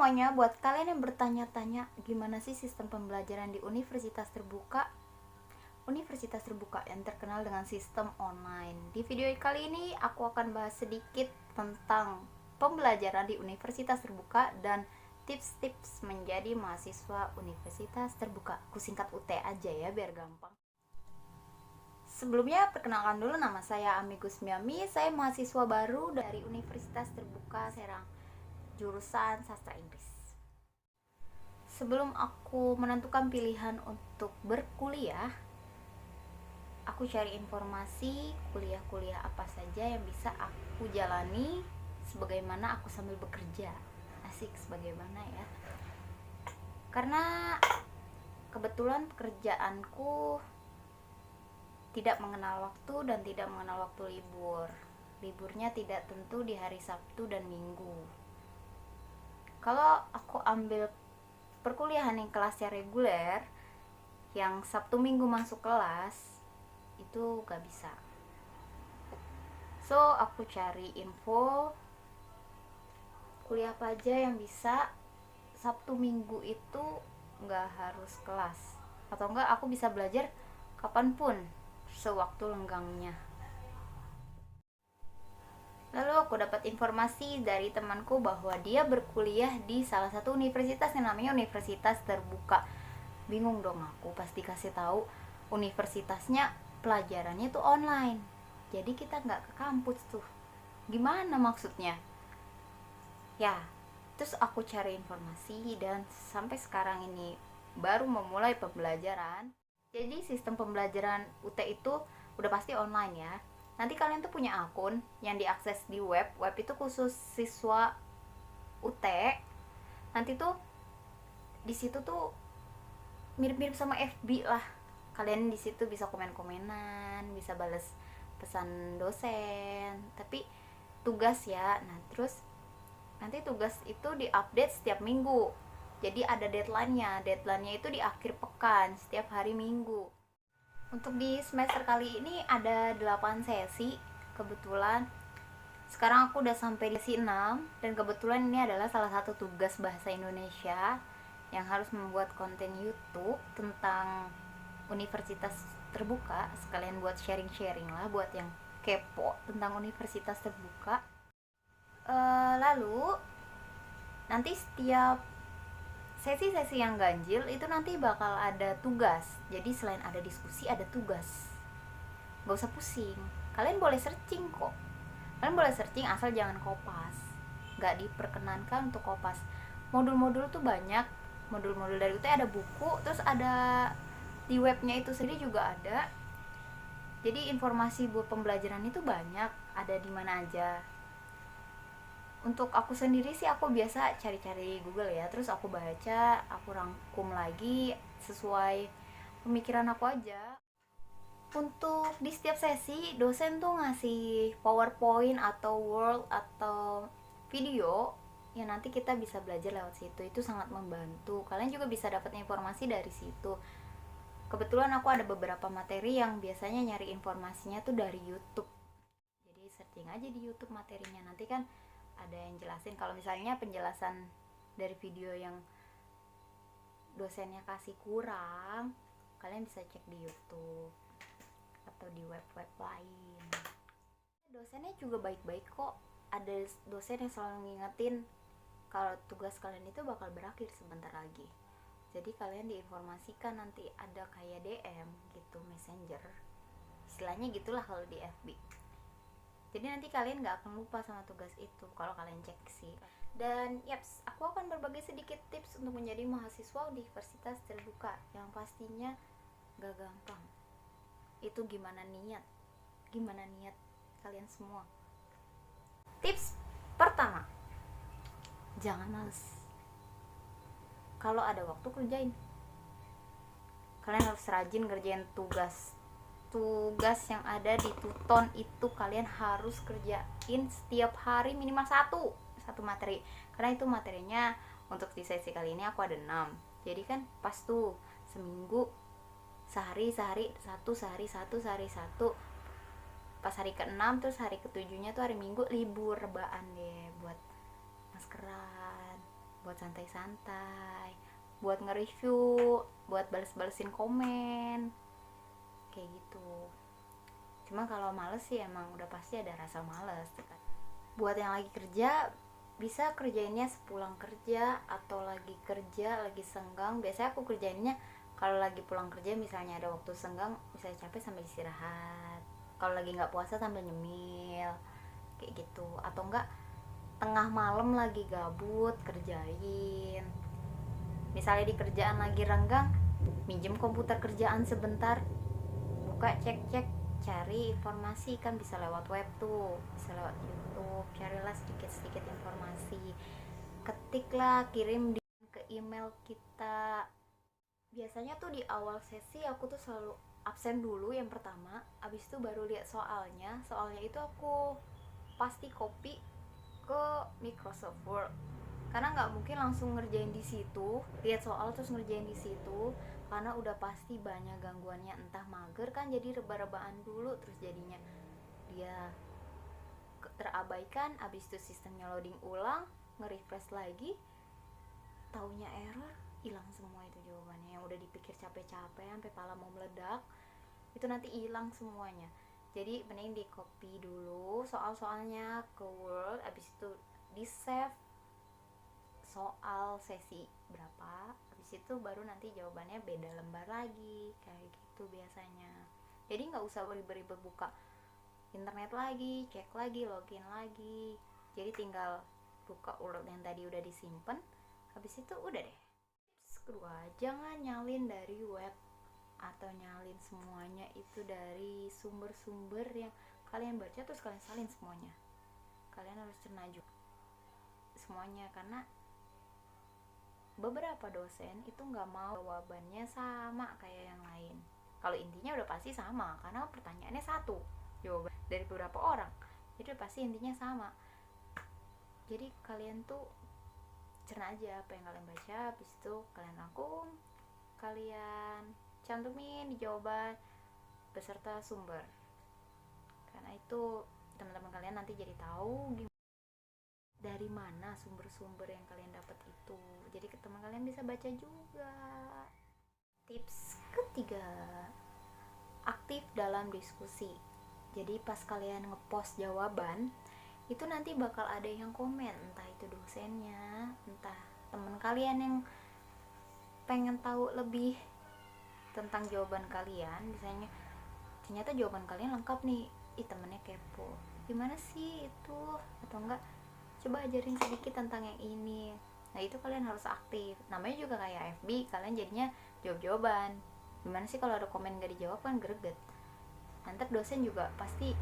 semuanya, buat kalian yang bertanya-tanya gimana sih sistem pembelajaran di universitas terbuka. Universitas terbuka yang terkenal dengan sistem online. Di video kali ini aku akan bahas sedikit tentang pembelajaran di universitas terbuka dan tips-tips menjadi mahasiswa universitas terbuka. Aku singkat UT aja ya biar gampang. Sebelumnya perkenalkan dulu, nama saya Amigus Miami. Saya mahasiswa baru dari Universitas Terbuka Serang, jurusan Sastra Inggris. Sebelum aku menentukan pilihan untuk berkuliah, aku cari informasi kuliah-kuliah apa saja yang bisa aku jalani sebagaimana aku sambil bekerja. Asik, sebagaimana ya. Karena kebetulan pekerjaanku tidak mengenal waktu dan tidak mengenal waktu libur. Liburnya tidak tentu di hari Sabtu dan Minggu. Kalau aku ambil perkuliahan yang kelasnya reguler, yang Sabtu Minggu masuk kelas, itu gak bisa. So, aku cari info kuliah apa aja yang bisa Sabtu Minggu itu gak harus kelas. Atau enggak aku bisa belajar kapanpun, sewaktu lenggangnya. Lalu aku dapat informasi dari temanku bahwa dia berkuliah di salah satu universitas yang namanya Universitas Terbuka. Bingung dong aku, pasti kasih tahu universitasnya pelajarannya tuh online. Jadi kita nggak ke kampus tuh. Gimana maksudnya? Ya, terus aku cari informasi dan sampai sekarang ini baru memulai pembelajaran. Jadi sistem pembelajaran UT itu udah pasti online ya. Nanti kalian tuh punya akun yang diakses di web. Web itu khusus siswa UT. Nanti tuh di situ tuh mirip-mirip sama FB lah. Kalian di situ bisa komen-komenan, bisa balas pesan dosen. Tapi tugas ya. Nah, terus nanti tugas itu diupdate setiap minggu. Jadi ada deadline-nya. Deadline-nya itu di akhir pekan, setiap hari Minggu. Untuk di semester kali ini ada 8 sesi. Kebetulan sekarang aku udah sampai di sesi 6 dan kebetulan ini adalah salah satu tugas bahasa Indonesia yang harus membuat konten YouTube tentang universitas terbuka, sekalian buat sharing-sharing lah buat yang kepo tentang universitas terbuka. Lalu nanti setiap sesi-sesi yang ganjil itu nanti bakal ada tugas. Jadi selain ada diskusi ada tugas. Gak usah pusing, kalian boleh searching kok. Kalian boleh searching asal jangan kopas. Gak diperkenankan untuk kopas. Modul-modul tuh banyak. Modul-modul dari UT ada buku, terus ada di webnya itu sendiri juga ada. Jadi informasi buat pembelajaran itu banyak, ada di mana aja. Untuk aku sendiri sih aku biasa cari-cari Google ya, terus aku baca, aku rangkum lagi sesuai pemikiran aku aja. Untuk di setiap sesi dosen tuh ngasih PowerPoint atau Word atau video yang nanti kita bisa belajar lewat situ. Itu sangat membantu. Kalian juga bisa dapat informasi dari situ. Kebetulan aku ada beberapa materi yang biasanya nyari informasinya tuh dari YouTube. Jadi searching aja di YouTube materinya. Nanti kan ada yang jelasin. Kalau misalnya penjelasan dari video yang dosennya kasih kurang, kalian bisa cek di YouTube atau di web-web lain. Dosennya juga baik-baik kok. Ada dosen yang selalu ngingetin kalau tugas kalian itu bakal berakhir sebentar lagi. Jadi kalian diinformasikan nanti ada kayak DM gitu, messenger. Istilahnya gitulah kalau di FB. Jadi nanti kalian gak akan lupa sama tugas itu kalau kalian cek sih. Dan yaps, aku akan berbagi sedikit tips untuk menjadi mahasiswa universitas terbuka yang pastinya gak gampang. Itu gimana niat kalian semua. Tips pertama, jangan males. Kalau ada waktu kerjain. Kalian harus rajin ngerjain tugas yang ada di Tuton itu. Kalian harus kerjain setiap hari minimal satu materi, karena itu materinya untuk di sesi kali ini aku ada 6. Jadi kan pas tuh seminggu sehari satu. Pas hari ke-6 terus hari ke-7-nya tuh hari Minggu libur, rebaan deh buat maskeran, buat santai-santai, buat nge-review, buat bales-balesin komen kayak gitu. Cuma kalau males sih emang udah pasti ada rasa males. Buat yang lagi kerja, bisa kerjainnya sepulang kerja atau lagi kerja lagi senggang. Biasanya aku kerjainnya kalau lagi pulang kerja, misalnya ada waktu senggang, misalnya capek sambil istirahat, kalau lagi nggak puasa sambil nyemil kayak gitu. Atau enggak tengah malam lagi gabut kerjain, misalnya di kerjaan lagi renggang, minjem komputer kerjaan sebentar, buka cek-cek, cari informasi. Kan bisa lewat web tuh, bisa lewat YouTube, carilah sedikit-sedikit informasi, ketiklah, kirim ke email kita. Biasanya tuh di awal sesi aku tuh selalu absen dulu yang pertama, abis itu baru lihat soalnya. Soalnya itu aku pasti copy ke Microsoft Word, karena nggak mungkin langsung ngerjain di situ, lihat soal terus ngerjain di situ, karena udah pasti banyak gangguannya, entah mager kan, jadi reba-rebaan dulu, terus jadinya dia terabaikan. Abis itu sistemnya loading ulang, nge-refresh lagi, taunya error, hilang semua itu jawabannya yang udah dipikir capek-capek sampai pala mau meledak, itu nanti hilang semuanya. Jadi mending di copy dulu soal-soalnya ke Word, abis itu di save soal sesi berapa, habis itu baru nanti jawabannya beda lembar lagi kayak gitu biasanya. Jadi nggak usah beribet-ribet buka internet lagi, cek lagi, login lagi. Jadi tinggal buka Word yang tadi udah disimpan, habis itu udah deh. Tips kedua, jangan nyalin dari web atau nyalin semuanya itu dari sumber-sumber yang kalian baca terus kalian salin semuanya. Kalian harus cerna juga semuanya, karena beberapa dosen itu nggak mau jawabannya sama kayak yang lain. Kalau intinya udah pasti sama, karena pertanyaannya satu jawaban dari beberapa orang, jadi udah pasti intinya sama. Jadi kalian tuh cerna aja apa yang kalian baca, habis itu kalian rangkum, kalian cantumin di jawaban beserta sumber. Karena itu teman-teman kalian nanti jadi tahu dari mana sumber-sumber yang kalian dapat itu. Jadi teman kalian bisa baca juga. Tips ketiga, aktif dalam diskusi. Jadi pas kalian ngepost jawaban, itu nanti bakal ada yang komen, entah itu dosennya, entah teman kalian yang pengen tahu lebih tentang jawaban kalian. Misalnya ternyata jawaban kalian lengkap nih, temennya kepo, gimana sih itu, atau enggak coba ajarin sedikit tentang yang ini. Nah itu kalian harus aktif, namanya juga kayak FB, kalian jadinya jawab-jawaban. Gimana sih kalau ada komen gak dijawab, kan greget. Nanti dosen juga pasti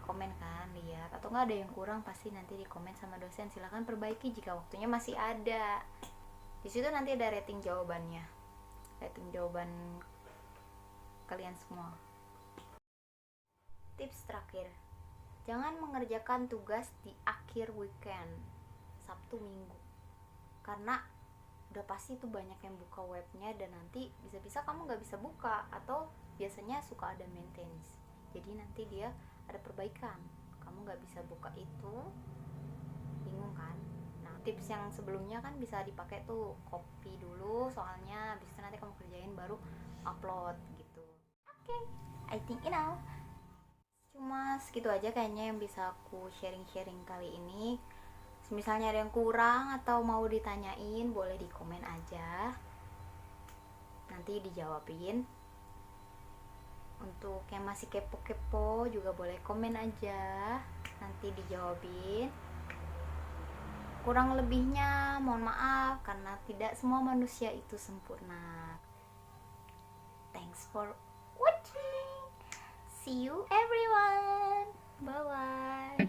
komen kan, lihat, atau enggak ada yang kurang pasti nanti di komen sama dosen, silahkan perbaiki jika waktunya masih ada. Di situ nanti ada rating jawabannya, rating jawaban kalian semua. Tips terakhir, jangan mengerjakan tugas di akhir weekend, Sabtu Minggu, karena udah pasti tuh banyak yang buka webnya, dan nanti bisa-bisa kamu nggak bisa buka, atau biasanya suka ada maintenance, jadi nanti dia ada perbaikan, kamu nggak bisa buka itu, bingung kan. Nah tips yang sebelumnya kan bisa dipakai tuh, copy dulu soalnya, habis itu nanti kamu kerjain baru upload gitu. Oke, I think enough. Cuma segitu aja kayaknya yang bisa aku sharing-sharing kali ini. Misalnya ada yang kurang atau mau ditanyain, boleh di komen aja, nanti dijawabin. Untuk yang masih kepo-kepo juga boleh komen aja, nanti dijawabin. Kurang lebihnya mohon maaf, karena tidak semua manusia itu sempurna. Thanks for watching. See you everyone. Bye bye.